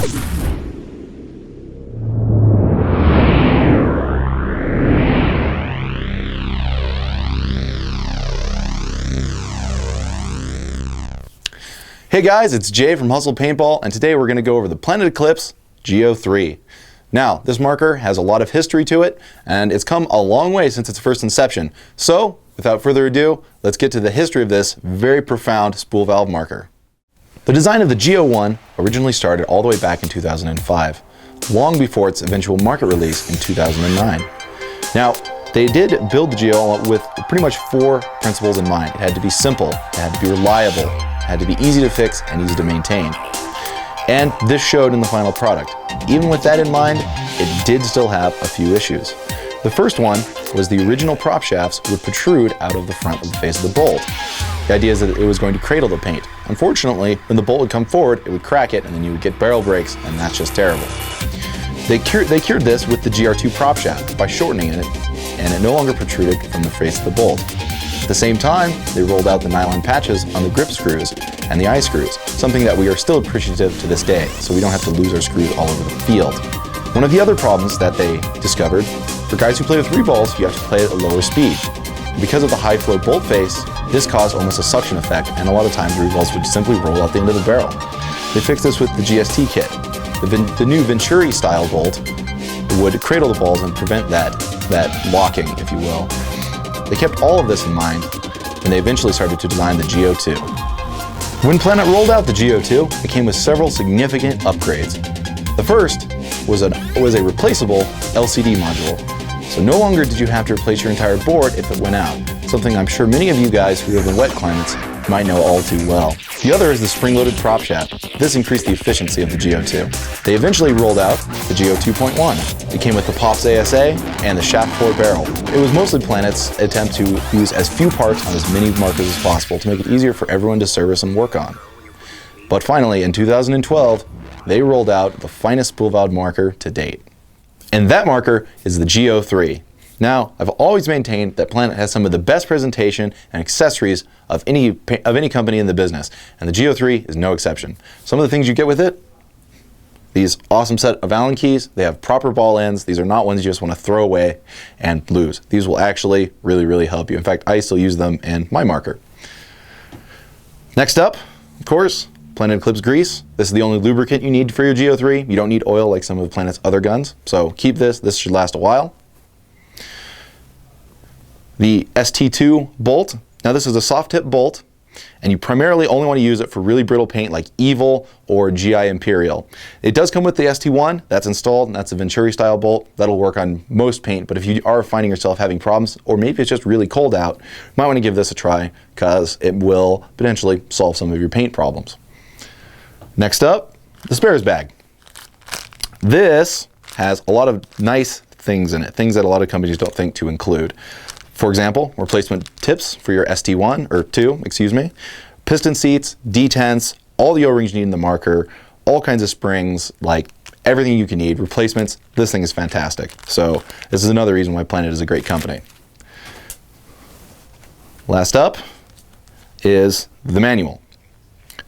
Hey guys, it's Jay from Hustle Paintball, and today we're going to go over the Planet Eclipse Geo 3. Now, this marker has a lot of history to it, and it's come a long way since its first inception. So, without further ado, let's get to the history of this very profound spool valve marker. The design of the Geo 1 originally started all the way back in 2005, long before its eventual market release in 2009. Now, they did build the Geo with pretty much 4 principles in mind. It had to be simple, it had to be reliable, had to be easy to fix and easy to maintain. And this showed in the final product. Even with that in mind, it did still have a few issues. The first one was the original prop shafts would protrude out of the front of the face of the bolt. The idea is that it was going to cradle the paint. Unfortunately, when the bolt would come forward, it would crack it and then you would get barrel breaks, and that's just terrible. They cured this with the GR2 prop shaft by shortening it, and it no longer protruded from the face of the bolt. At the same time, they rolled out the nylon patches on the grip screws and the eye screws, something that we are still appreciative to this day, so we don't have to lose our screws all over the field. One of the other problems that they discovered, for guys who play with 3 balls, you have to play at a lower speed. Because of the high flow bolt face, this caused almost a suction effect, and a lot of times 3 balls would simply roll out the end of the barrel. They fixed this with the GST kit. The new Venturi style bolt would cradle the balls and prevent that locking, if you will. They kept all of this in mind when they eventually started to design the Geo 2. When Planet rolled out the Geo 2, it came with several significant upgrades. The first was a replaceable LCD module. So no longer did you have to replace your entire board if it went out, something I'm sure many of you guys who live in wet climates might know all too well. The other is the spring-loaded prop shaft. This increased the efficiency of the Geo 2. They eventually rolled out the Geo 2.1. It came with the Pops ASA and the shaft 4 barrel. It was mostly Planet's attempt to use as few parts on as many markers as possible to make it easier for everyone to service and work on. But finally, in 2012, they rolled out the finest spool valve marker to date. And that marker is the Geo 3. Now, I've always maintained that Planet has some of the best presentation and accessories of any company in the business, and the Geo 3 is no exception. Some of the things you get with it: these awesome set of Allen keys. They have proper ball ends. These are not ones you just want to throw away and lose. These will actually really help you. In fact, I still use them in my marker. Next up, of course, Planet Eclipse grease. This is the only lubricant you need for your Geo 3. You don't need oil like some of Planet's other guns, so keep this. This should last a while. The ST2 bolt. Now this is a soft tip bolt, and you primarily only want to use it for really brittle paint like Evil or GI Imperial. It does come with the ST1 that's installed, and that's a Venturi style bolt. That'll work on most paint, but if you are finding yourself having problems, or maybe it's just really cold out, you might want to give this a try because it will potentially solve some of your paint problems. Next up, the spares bag. This has a lot of nice things in it, things that a lot of companies don't think to include. For example, replacement tips for your ST1, or 2, excuse me, piston seats, detents, all the O-rings you need in the marker, all kinds of springs, like everything you can need, replacements. This thing is fantastic. So this is another reason why Planet is a great company. Last up is the manual.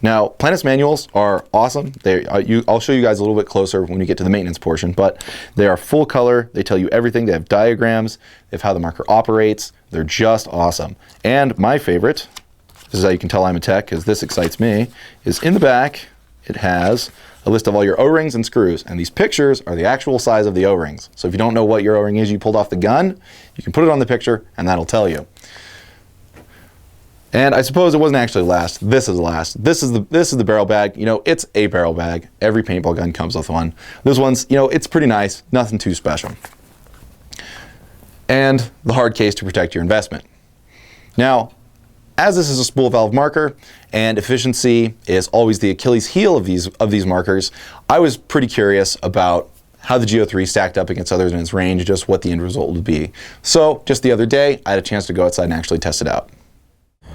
Now, Planet's manuals are awesome. I'll show you guys a little bit closer when we get to the maintenance portion, but they are full color. They tell you everything. They have diagrams. They have how the marker operates. They're just awesome. And my favorite, this is how you can tell I'm a tech because this excites me, is in the back, it has a list of all your O-rings and screws. And these pictures are the actual size of the O-rings. So if you don't know what your O-ring is you pulled off the gun, you can put it on the picture and that'll tell you. And I suppose it wasn't actually last. This is last. This is the barrel bag. You know, it's a barrel bag. Every paintball gun comes with one. This one's, you know, it's pretty nice. Nothing too special. And the hard case to protect your investment. Now, as this is a spool valve marker and efficiency is always the Achilles heel of these markers, I was pretty curious about how the Geo 3 stacked up against others in its range, just what the end result would be. So just the other day, I had a chance to go outside and actually test it out.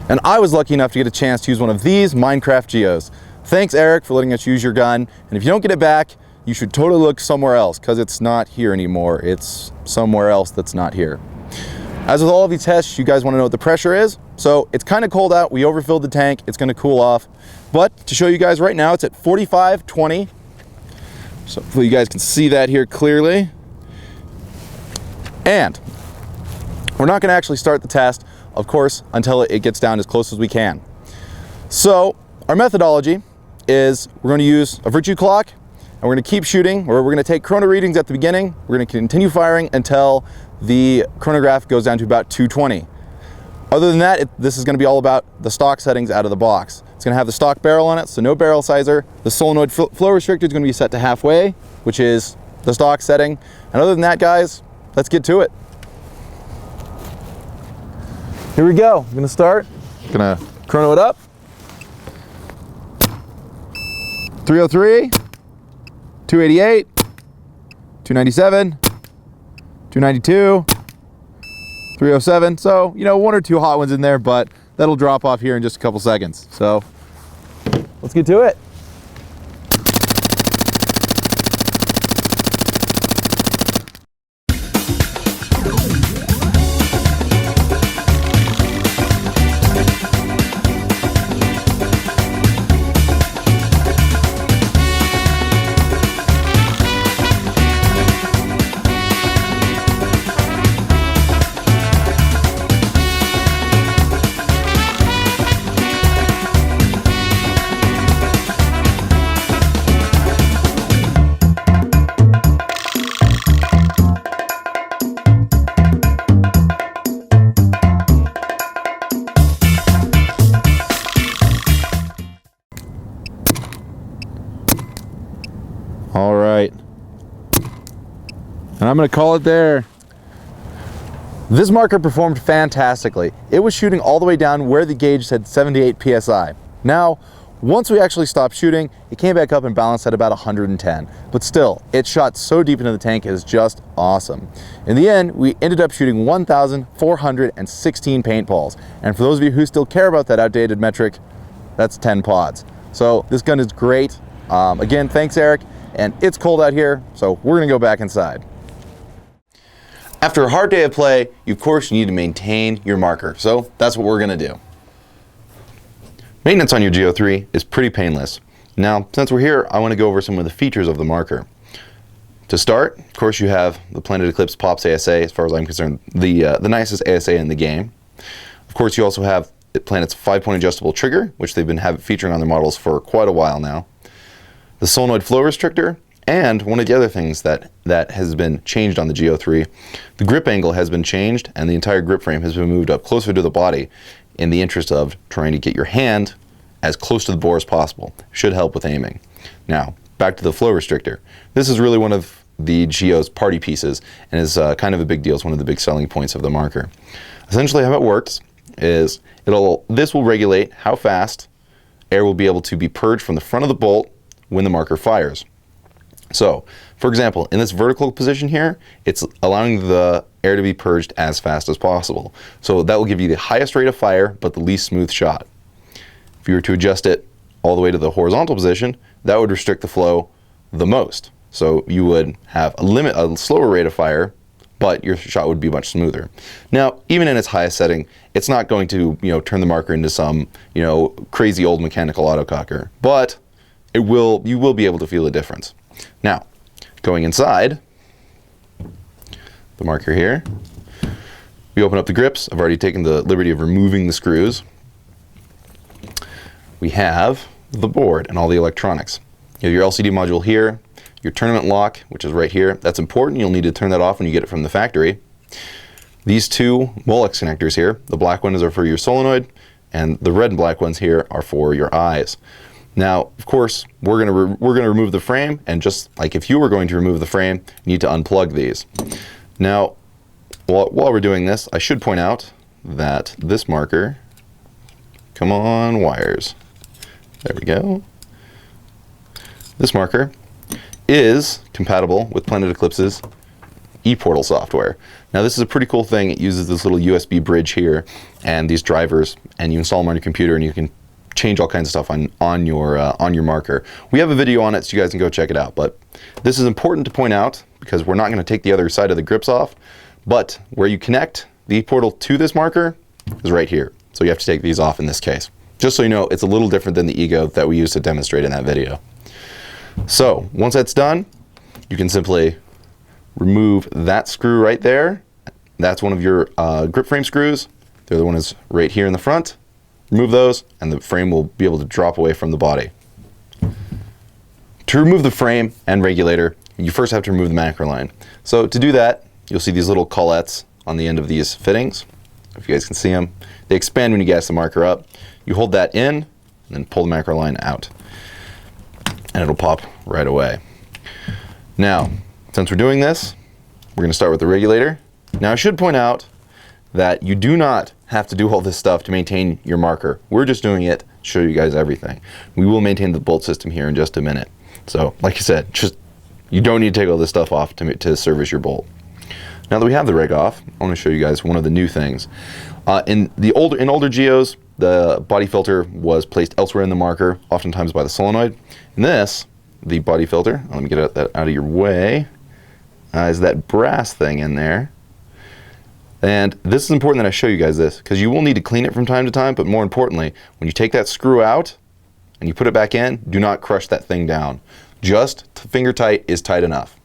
And I was lucky enough to get a chance to use one of these Minecraft Geos. Thanks, Eric, for letting us use your gun. And if you don't get it back, you should totally look somewhere else because it's not here anymore. It's somewhere else that's not here. As with all of these tests, you guys want to know what the pressure is. So it's kind of cold out. We overfilled the tank. It's going to cool off. But to show you guys right now, it's at 4520. So hopefully you guys can see that here clearly. And we're not going to actually start the test, of course, until it gets down as close as we can. So our methodology is we're going to use a virtue clock, and we're going to keep shooting, or we're going to take chrono readings at the beginning. We're going to continue firing until the chronograph goes down to about 220. Other than that, this is going to be all about the stock settings out of the box. It's going to have the stock barrel on it, so no barrel sizer. The solenoid flow restrictor is going to be set to halfway, which is the stock setting. And other than that, guys, let's get to it. Here we go. I'm going to start. I'm going to chrono it up. 303, 288, 297, 292, 307. So, you know, one or two hot ones in there, but that'll drop off here in just a couple seconds. So let's get to it. All right, and I'm going to call it there. This marker performed fantastically. It was shooting all the way down where the gauge said 78 psi. Now, once we actually stopped shooting, it came back up and balanced at about 110. But still, it shot so deep into the tank, it is just awesome. In the end, we ended up shooting 1,416 paintballs. And for those of you who still care about that outdated metric, that's 10 pods. So this gun is great. Again, thanks, Eric. And it's cold out here, so we're gonna go back inside. After a hard day of play, of course, you need to maintain your marker. So that's what we're gonna do. Maintenance on your Geo 3 is pretty painless. Now, since we're here, I wanna go over some of the features of the marker. To start, of course, you have the Planet Eclipse Pops ASA, as far as I'm concerned, the nicest ASA in the game. Of course, you also have Planet's 5-point adjustable trigger, which they've been featuring on their models for quite a while now. The solenoid flow restrictor, and one of the other things that has been changed on the Geo 3, the grip angle has been changed and the entire grip frame has been moved up closer to the body in the interest of trying to get your hand as close to the bore as possible. Should help with aiming. Now, back to the flow restrictor. This is really one of the Geo's party pieces and is kind of a big deal. It's one of the big selling points of the marker. Essentially how it works is this will regulate how fast air will be able to be purged from the front of the bolt when the marker fires. So, for example, in this vertical position here, it's allowing the air to be purged as fast as possible. So that will give you the highest rate of fire, but the least smooth shot. If you were to adjust it all the way to the horizontal position, that would restrict the flow the most. So you would have a slower rate of fire, but your shot would be much smoother. Now, even in its highest setting, it's not going to, turn the marker into some, crazy old mechanical autococker, but you will be able to feel a difference. Now, going inside the marker here, we open up the grips. I've already taken the liberty of removing the screws. We have the board and all the electronics. You have your LCD module here, your tournament lock, which is right here. That's important. You'll need to turn that off when you get it from the factory. These two Molex connectors here, the black ones are for your solenoid, and the red and black ones here are for your eyes. Now, of course, we're gonna remove the frame, and just like if you were going to remove the frame, you need to unplug these. Now, while we're doing this, I should point out that this marker, come on wires, there we go. This marker is compatible with Planet Eclipse's ePortal software. Now, this is a pretty cool thing. It uses this little USB bridge here and these drivers, and you install them on your computer, and you can change all kinds of stuff on your marker. We have a video on it, so you guys can go check it out. But this is important to point out because we're not going to take the other side of the grips off. But where you connect the portal to this marker is right here. So you have to take these off in this case. Just so you know, it's a little different than the Ego that we used to demonstrate in that video. So once that's done, you can simply remove that screw right there. That's one of your grip frame screws. The other one is right here in the front. Remove those and the frame will be able to drop away from the body. To remove the frame and regulator, you first have to remove the macro line. So to do that, you'll see these little collettes on the end of these fittings. If you guys can see them, they expand when you gas the marker up. You hold that in and then pull the macro line out and it'll pop right away. Now, since we're doing this, we're going to start with the regulator. Now I should point out that you do not have to do all this stuff to maintain your marker. We're just doing it to show you guys everything. We will maintain the bolt system here in just a minute. So like I said, you don't need to take all this stuff off to service your bolt. Now that we have the reg off, I want to show you guys one of the new things. In older Geos, the body filter was placed elsewhere in the marker, oftentimes by the solenoid. In this, the body filter, let me get that out of your way, is that brass thing in there. And this is important that I show you guys this, because you will need to clean it from time to time, but more importantly, when you take that screw out and you put it back in, do not crush that thing down. Just finger tight is tight enough.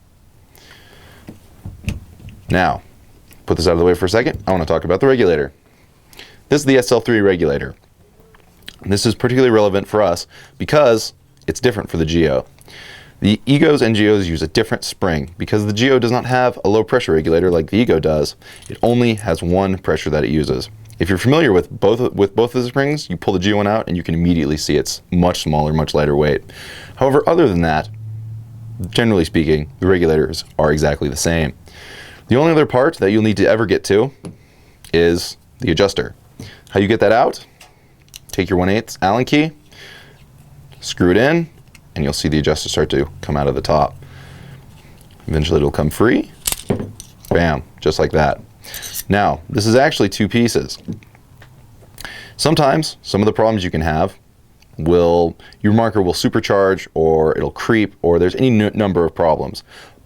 Now, put this out of the way for a second. I want to talk about the regulator. This is the SL3 regulator. And this is particularly relevant for us because it's different for the Geo. The Egos and Geos use a different spring. Because the Geo does not have a low pressure regulator like the Ego does, it only has one pressure that it uses. If you're familiar with both of the springs, you pull the Geo one out and you can immediately see it's much smaller, much lighter weight. However, other than that, generally speaking, the regulators are exactly the same. The only other part that you'll need to ever get to is the adjuster. How you get that out? Take your 1/8 Allen key, screw it in, and you'll see the adjuster start to come out of the top. Eventually it'll come free. Bam, just like that. Now, this is actually two pieces. Sometimes, some of the problems you can have your marker will supercharge, or it'll creep, or there's any number of problems.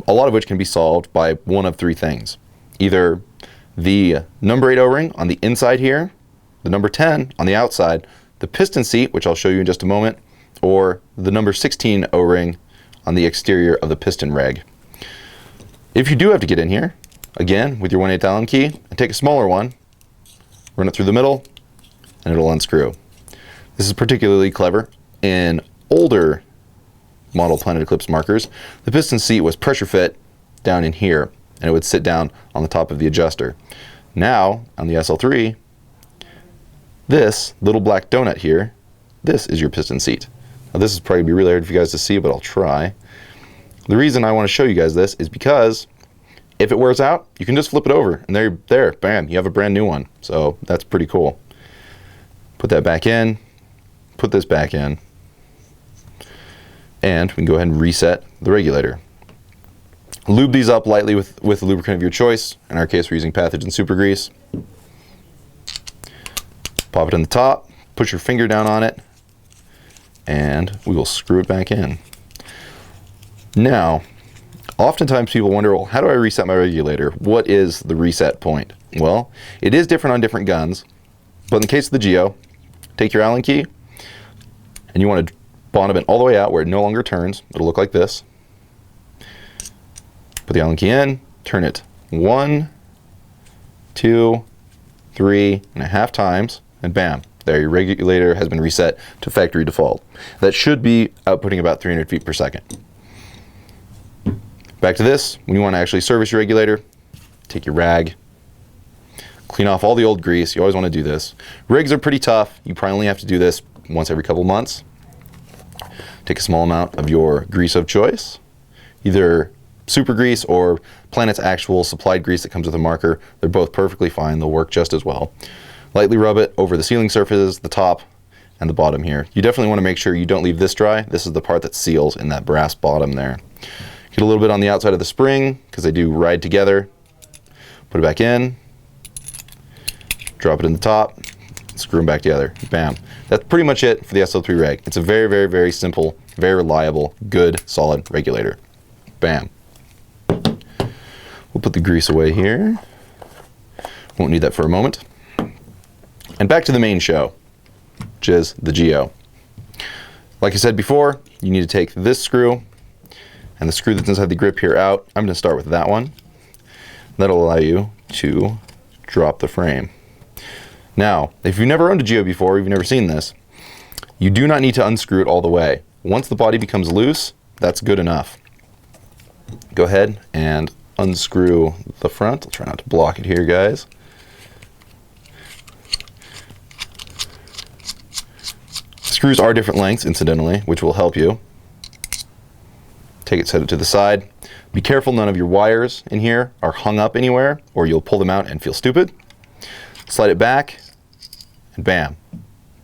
A lot of which can be solved by one of three things. Either the number 8 O-ring on the inside here, the number 10 on the outside, the piston seat, which I'll show you in just a moment, or the number 16 O-ring on the exterior of the piston reg. If you do have to get in here, again, with your 1/8 Allen key, and take a smaller one, run it through the middle, and it'll unscrew. This is particularly clever in older model Planet Eclipse markers. The piston seat was pressure fit down in here, and it would sit down on the top of the adjuster. Now, on the SL3, this little black donut here, this is your piston seat. Now this is probably be really hard for you guys to see, but I'll try. The reason I want to show you guys this is because if it wears out, you can just flip it over, and there, bam, you have a brand new one. So that's pretty cool. Put that back in, put this back in, and we can go ahead and reset the regulator. Lube these up lightly with the lubricant of your choice. In our case, we're using Pathogen Super Grease. Pop it in the top, put your finger down on it, and we will screw it back in. Now, oftentimes people wonder, well, how do I reset my regulator? What is the reset point? Well, it is different on different guns, but in the case of the Geo, take your Allen key, and you want to bottom it all the way out where it no longer turns. It'll look like this. Put the Allen key in, turn it 1, 2, 3.5 times, and bam, there, your regulator has been reset to factory default. That should be outputting about 300 feet per second. Back to this, when you want to actually service your regulator, take your rag, clean off all the old grease. You always want to do this. Rigs are pretty tough. You probably only have to do this once every couple months. Take a small amount of your grease of choice, either super grease or Planet's actual supplied grease that comes with a marker. They're both perfectly fine. They'll work just as well. Lightly rub it over the sealing surfaces, the top and the bottom here. You definitely want to make sure you don't leave this dry. This is the part that seals in that brass bottom there. Get a little bit on the outside of the spring because they do ride together. Put it back in, drop it in the top, screw them back together. Bam. That's pretty much it for the SL3 reg. It's a very, very, very simple, very reliable, good, solid regulator. Bam. We'll put the grease away here. Won't need that for a moment. And back to the main show, which is the Geo. Like I said before, you need to take this screw and the screw that's inside the grip here out. I'm going to start with that one. That'll allow you to drop the frame. Now, if you've never owned a Geo before, you've never seen this, you do not need to unscrew it all the way. Once the body becomes loose, that's good enough. Go ahead and unscrew the front. I'll try not to block it here, guys. Screws are different lengths, incidentally, which will help you. Take it, set it to the side. Be careful none of your wires in here are hung up anywhere, or you'll pull them out and feel stupid. Slide it back, and bam.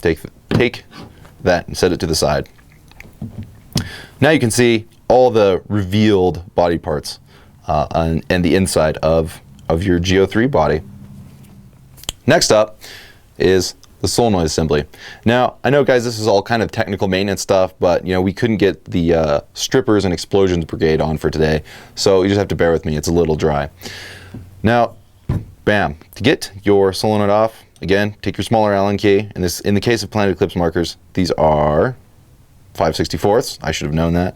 Take that and set it to the side. Now you can see all the revealed body parts and the inside of your Geo 3 body. Next up is the solenoid assembly. Now, I know, guys, this is all kind of technical maintenance stuff, but you know, we couldn't get the strippers and explosions brigade on for today, so you just have to bear with me. It's a little dry. Now, bam, to get your solenoid off, again, take your smaller Allen key. In the case of Planet Eclipse markers, these are 5/64. I should have known that.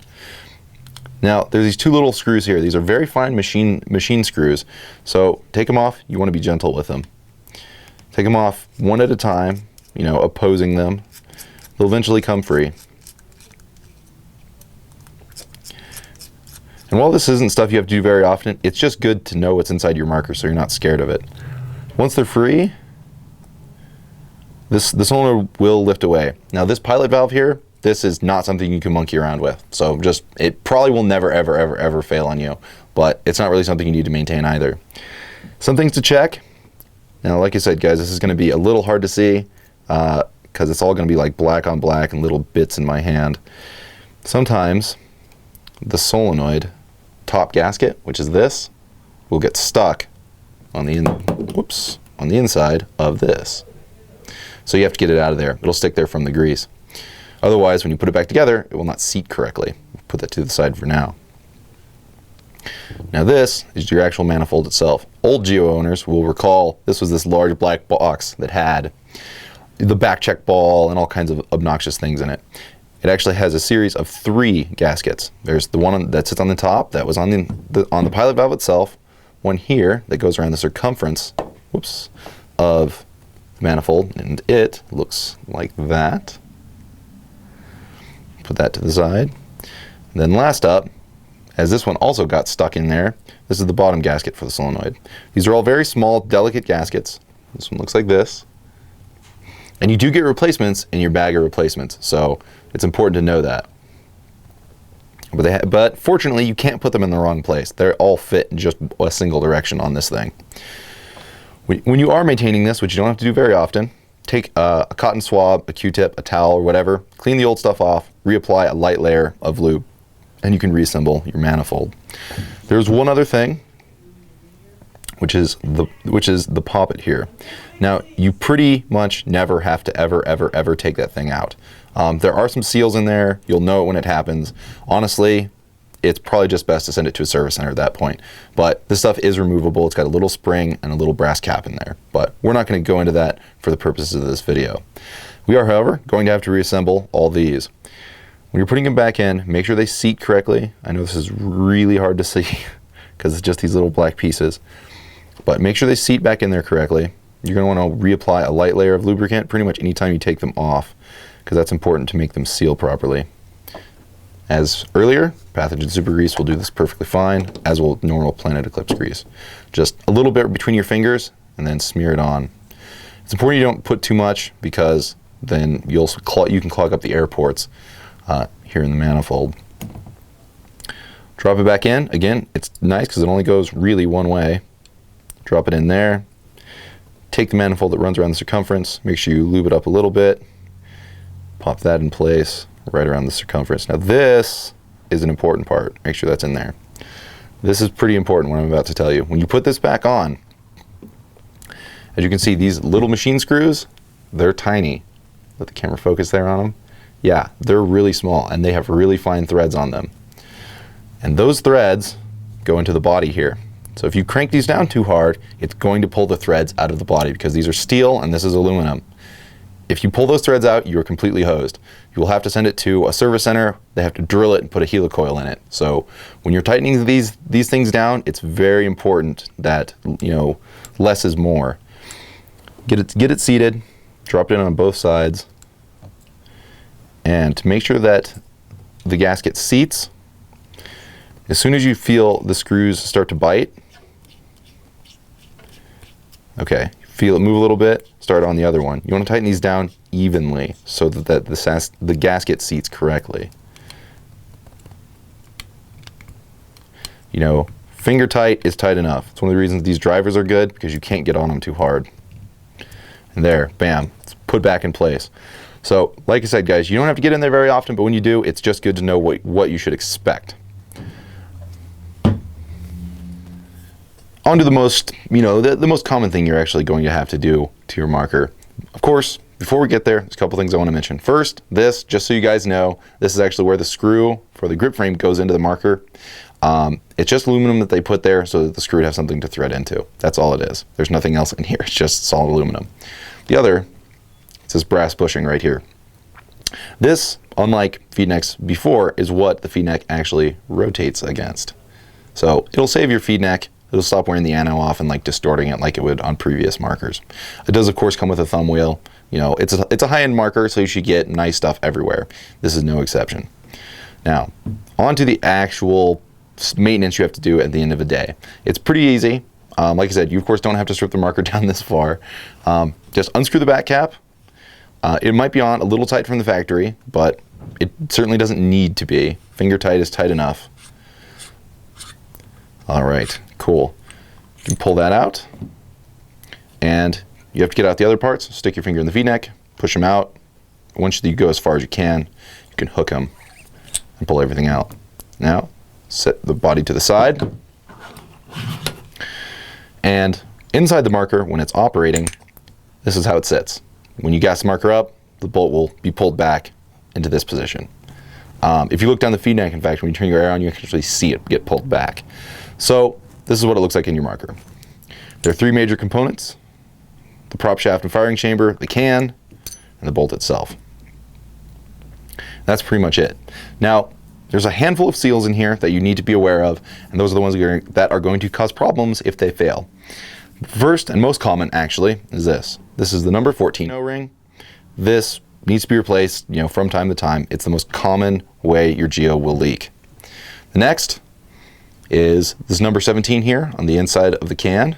Now, there's these two little screws here. These are very fine machine screws, so take them off. You want to be gentle with them. Take them off one at a time, you know, opposing them. They'll eventually come free. And while this isn't stuff you have to do very often, it's just good to know what's inside your marker so you're not scared of it. Once they're free, the solenoid will lift away. Now, this pilot valve here, this is not something you can monkey around with. So it probably will never, ever, ever, ever fail on you, but it's not really something you need to maintain either. Some things to check. Now, like I said, guys, this is going to be a little hard to see because it's all going to be like black on black and little bits in my hand. Sometimes the solenoid top gasket, which is this, will get stuck on the inside of this. So you have to get it out of there. It'll stick there from the grease. Otherwise, when you put it back together, it will not seat correctly. Put that to the side for now. Now this is your actual manifold itself. Old Geo owners will recall this was this large black box that had the back check ball and all kinds of obnoxious things in it. It actually has a series of 3 gaskets. There's the one that sits on the top that was on the pilot valve itself, one here that goes around the circumference of the manifold, and it looks like that. Put that to the side. And then last up, as this one also got stuck in there, this is the bottom gasket for the solenoid. These are all very small, delicate gaskets. This one looks like this. And you do get replacements in your bag of replacements, so it's important to know that. But fortunately, you can't put them in the wrong place. They all fit in just a single direction on this thing. When you are maintaining this, which you don't have to do very often, take a cotton swab, a Q-tip, a towel, or whatever, clean the old stuff off, reapply a light layer of lube, and you can reassemble your manifold. There's one other thing, which is the poppet here. Now, you pretty much never have to ever take that thing out. There are some seals in there. You'll know it when it happens. Honestly, it's probably just best to send it to a service center at that point. But this stuff is removable. It's got a little spring and a little brass cap in there. But we're not going to go into that for the purposes of this video. We are, however, going to have to reassemble all these. When you're putting them back in, make sure they seat correctly. I know this is really hard to see because it's just these little black pieces. But make sure they seat back in there correctly. You're going to want to reapply a light layer of lubricant pretty much anytime you take them off, because that's important to make them seal properly. As earlier, pathogen super grease will do this perfectly fine, as will normal Planet Eclipse grease. Just a little bit between your fingers and then smear it on. It's important you don't put too much because then you can clog up the air ports here in the manifold. Drop it back in. Again, it's nice because it only goes really one way. Drop it in there. Take the manifold that runs around the circumference. Make sure you lube it up a little bit. Pop that in place right around the circumference. Now this is an important part. Make sure that's in there. This is pretty important, what I'm about to tell you. When you put this back on, as you can see, these little machine screws, they're tiny. Let the camera focus there on them. Yeah, they're really small and they have really fine threads on them. And those threads go into the body here. So if you crank these down too hard, it's going to pull the threads out of the body because these are steel and this is aluminum. If you pull those threads out, you're completely hosed. You will have to send it to a service center. They have to drill it and put a helicoil in it. So when you're tightening these things down, it's very important that, you know, less is more. Get it seated, drop it in on both sides, and to make sure that the gasket seats, as soon as you feel the screws start to bite, okay, feel it move a little bit, start on the other one. You want to tighten these down evenly so that the gasket seats correctly. You know, finger tight is tight enough. It's one of the reasons these drivers are good, because you can't get on them too hard. And there, bam, it's put back in place. So, like I said, guys, you don't have to get in there very often, but when you do, it's just good to know what you should expect. On to the most, you know, the most common thing you're actually going to have to do to your marker. Of course, before we get there, there's a couple things I want to mention. First, this, just so you guys know, this is actually where the screw for the grip frame goes into the marker. It's just aluminum that they put there so that the screw would have something to thread into. That's all it is. There's nothing else in here. It's just solid aluminum. The other, it's this brass bushing right here. This, unlike feed necks before, is what the feed neck actually rotates against. So it'll save your feed neck. It'll stop wearing the ano off and like distorting it like it would on previous markers. It does, of course, come with a thumb wheel. You know, it's a high-end marker, so you should get nice stuff everywhere. This is no exception. Now, on to the actual maintenance you have to do at the end of the day. It's pretty easy. Like I said, you of course don't have to strip the marker down this far. Just unscrew the back cap. It might be on a little tight from the factory, but it certainly doesn't need to be. Finger tight is tight enough. All right, cool. You can pull that out, and you have to get out the other parts. Stick your finger in the V-neck, push them out. Once you go as far as you can hook them and pull everything out. Now, set the body to the side, and inside the marker, when it's operating, this is how it sits. When you gas the marker up, the bolt will be pulled back into this position. If you look down the feed neck, in fact, when you turn your air on, you can actually see it get pulled back. So this is what it looks like in your marker. There are three major components: the prop shaft and firing chamber, the can, and the bolt itself. That's pretty much it. Now, there's a handful of seals in here that you need to be aware of, and those are the ones that are going to cause problems if they fail. First and most common, actually, is this. This is the number 14 O-ring. This needs to be replaced, you know, from time to time. It's the most common way your Geo will leak. The next is this number 17 here on the inside of the can.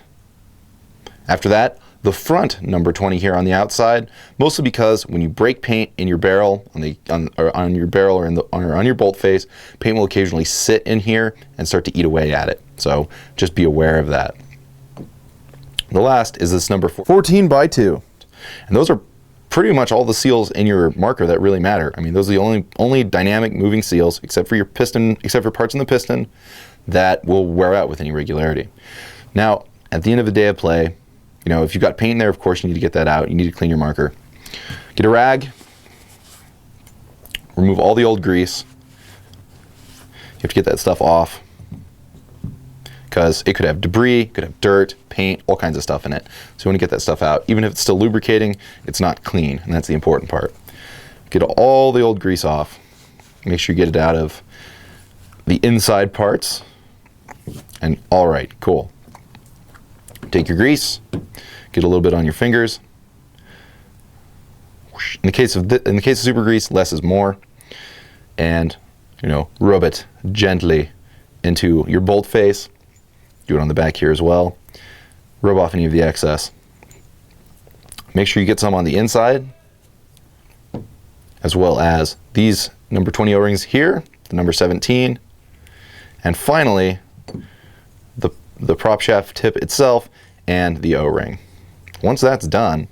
After that, the front number 20 here on the outside, mostly because when you break paint in your barrel, on your barrel or on your bolt face, paint will occasionally sit in here and start to eat away at it. So just be aware of that. The last is this number 14 by 2. And those are pretty much all the seals in your marker that really matter. I mean, those are the only dynamic moving seals, except for your piston, except for parts in the piston, that will wear out with any regularity. Now, at the end of the day of play, you know, if you've got paint in there, of course you need to get that out. You need to clean your marker. Get a rag, remove all the old grease. You have to get that stuff off, because it could have debris, could have dirt, paint, all kinds of stuff in it. So you want to get that stuff out. Even if it's still lubricating, it's not clean, and that's the important part. Get all the old grease off. Make sure you get it out of the inside parts. And all right, cool. Take your grease, get a little bit on your fingers. In the case of super grease, less is more. And, you know, rub it gently into your bolt face. Do it on the back here as well. Rub off any of the excess. Make sure you get some on the inside, as well as these number 20 O-rings here, the number 17, and finally the prop shaft tip itself and the O-ring. Once that's done,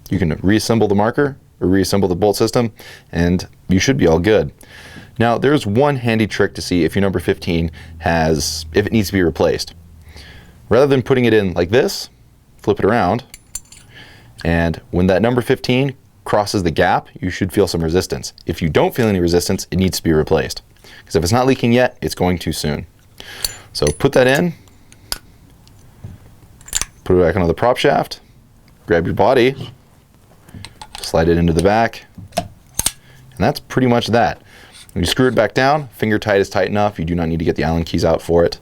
you can reassemble the marker or reassemble the bolt system, and you should be all good. Now, there's one handy trick to see if your number 15 if it needs to be replaced. Rather than putting it in like this, flip it around, and when that number 15 crosses the gap, you should feel some resistance. If you don't feel any resistance, it needs to be replaced, because if it's not leaking yet, it's going too soon. So put that in, put it back onto the prop shaft, grab your body, slide it into the back, and that's pretty much that. When you screw it back down, finger tight is tight enough. You do not need to get the Allen keys out for it.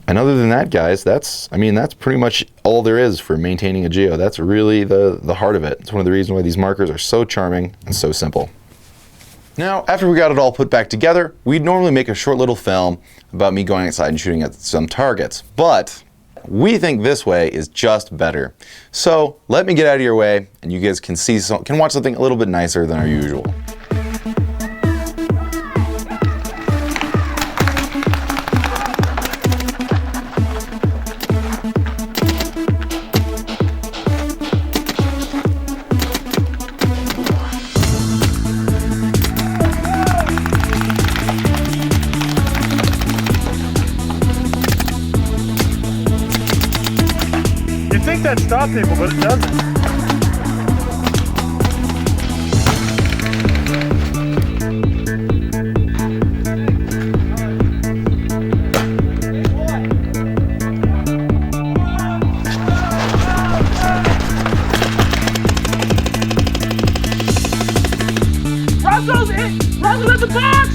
And other than that, guys, that's pretty much all there is for maintaining a Geo. That's really the heart of it. It's one of the reasons why these markers are so charming and so simple. Now, after we got it all put back together, we'd normally make a short little film about me going outside and shooting at some targets. But we think this way is just better. So let me get out of your way and you guys can watch something a little bit nicer than our usual. I think that stopped people, but it doesn't. Russell's in the box!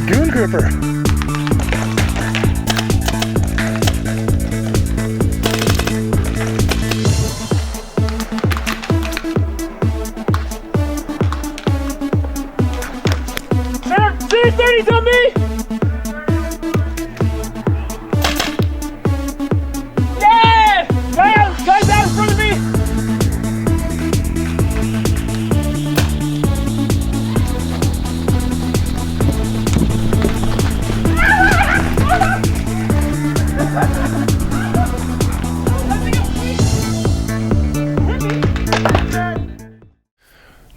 Goon gripper. Center 30's on me! Yeah! Guys out in front of me!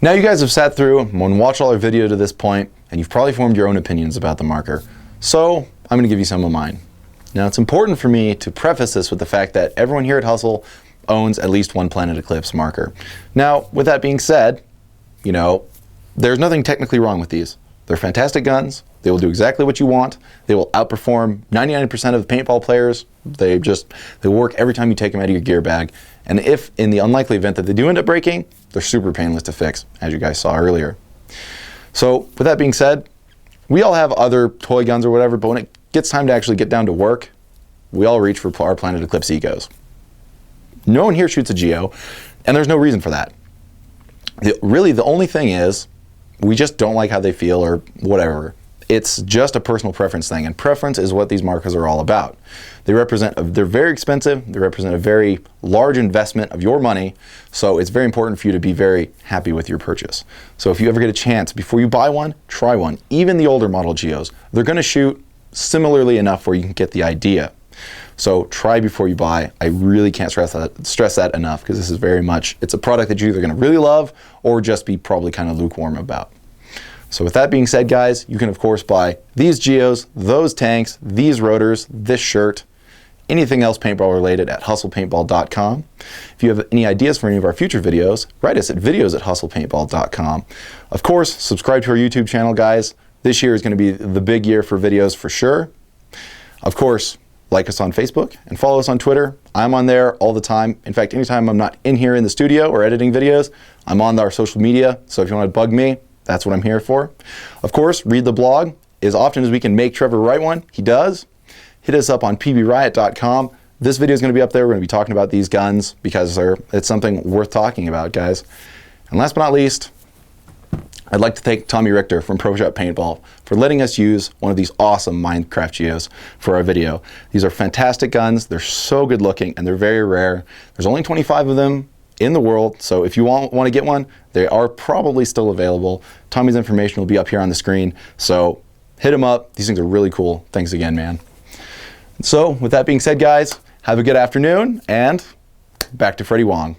Now you guys have sat through and watched all our video to this point, and you've probably formed your own opinions about the marker. So I'm going to give you some of mine. Now it's important for me to preface this with the fact that everyone here at Hustle owns at least one Planet Eclipse marker. Now with that being said, you know, there's nothing technically wrong with these. They're fantastic guns. They will do exactly what you want. They will outperform 99% of the paintball players. They work every time you take them out of your gear bag. And if in the unlikely event that they do end up breaking, they're super painless to fix, as you guys saw earlier. So with that being said, we all have other toy guns or whatever, but when it gets time to actually get down to work, we all reach for our Planet Eclipse Ecos. No one here shoots a Geo, and there's no reason for that. Really, the only thing is, we just don't like how they feel or whatever. It's just a personal preference thing, and preference is what these markers are all about. They're very expensive, they represent a very large investment of your money, so it's very important for you to be very happy with your purchase. So if you ever get a chance, before you buy one, try one. Even the older model Geos, they're gonna shoot similarly enough where you can get the idea. So try before you buy. I really can't stress that enough, because this is very much, it's a product that you're either gonna really love or just be probably kind of lukewarm about. So with that being said, guys, you can of course buy these Geos, those tanks, these rotors, this shirt, anything else paintball related at hustlepaintball.com. If you have any ideas for any of our future videos, write us at videos@hustlepaintball.com. Of course, subscribe to our YouTube channel, guys. This year is going to be the big year for videos for sure. Of course, like us on Facebook and follow us on Twitter. I'm on there all the time. In fact, anytime I'm not in here in the studio or editing videos, I'm on our social media. So if you want to bug me, that's what I'm here for. Of course, read the blog. As often as we can make Trevor write one, he does. Hit us up on pbriot.com. this video is going to be up there. We're going to be talking about these guns because it's something worth talking about, guys. And last but not least, I'd like to thank Tommy Richter from Pro Shop Paintball for letting us use one of these awesome Minecraft Geos for our video. These are fantastic guns. They're so good looking and they're very rare. There's only 25 of them in the world, so if you want to get one, they are probably still available. Tommy's information will be up here on the screen, so hit him up. These things are really cool. Thanks again, man. So with that being said, guys, have a good afternoon, and back to Freddie Wong.